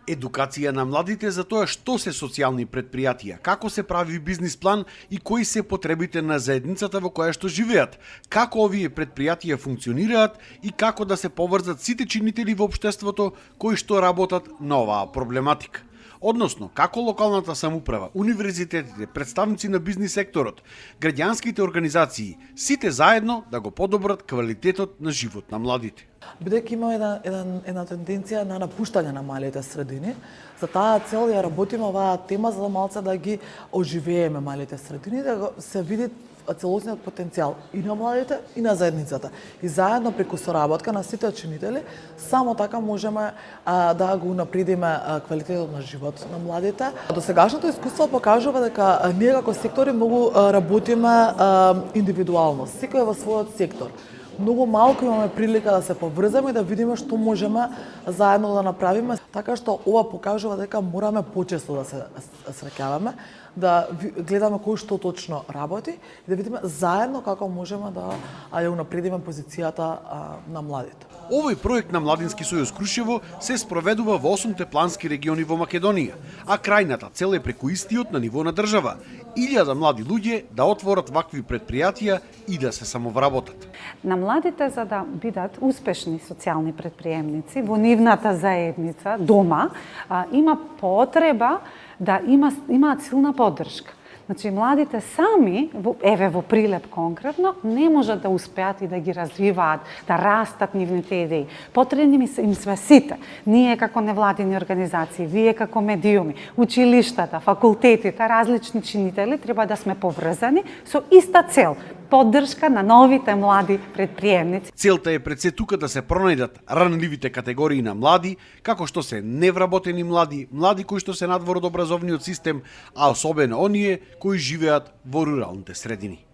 Едукација на младите за тоа што се социјални претпријатија, како се прави бизнис план и кои се потребите на заедницата во која што живеат, како овие претпријатија функционираат и како да се поврзат сите чинители во општеството кои што работат на оваа проблематика. Односно, како локалната самоуправа, универзитетите, представници на бизнис секторот, граѓанските организации, сите заедно да го подобрат квалитетот на живот на младите. Бидејќи има една тенденција на напуштање на малите средини, за таа цел ја работиме оваа тема за да малце да ги оживееме малите средини, да се види целосниот потенцијал и на младите и на заедницата. И заедно преку соработка на сите чинители, само така можеме да го унапредиме квалитетот на живот на младите. Досегашното искуство покажува дека ние како сектори многу работиме индивидуално, секој во својот сектор. Многу малку имаме прилика да се поврзаме и да видиме што можеме заедно да направиме. Така што ова покажува дека мораме почесто да се среќаваме, да гледаме кој што точно работи и да видиме заедно како можеме да ја унапредиме позицијата на младите. Овој проект на Младински сојуз Крушево се спроведува во 8 плански региони во Македонија, а крајната цел е преку истиот на ниво на држава. 1000 млади луѓе да отворат вакви претпријатија и да се самовработат. На младите за да бидат успешни социјални претприемници во нивната заедница, дома, има потреба да имаат силна поддршка. Значи, младите сами, еве во Прилеп конкретно, не можат да успеат и да ги развиваат, да растат нивните идеи. Потребни им сме сите. Ние како невладини организации, вие како медиуми, училиштата, факултетите, различни чинители треба да сме поврзани со иста цел. Поддршка на новите млади претприемници. Целта е пред се тука да се пронајдат ранливите категории на млади, како што се невработени млади, млади кои што се надвор од образовниот систем, а особено оние кои живеат во руралните средини.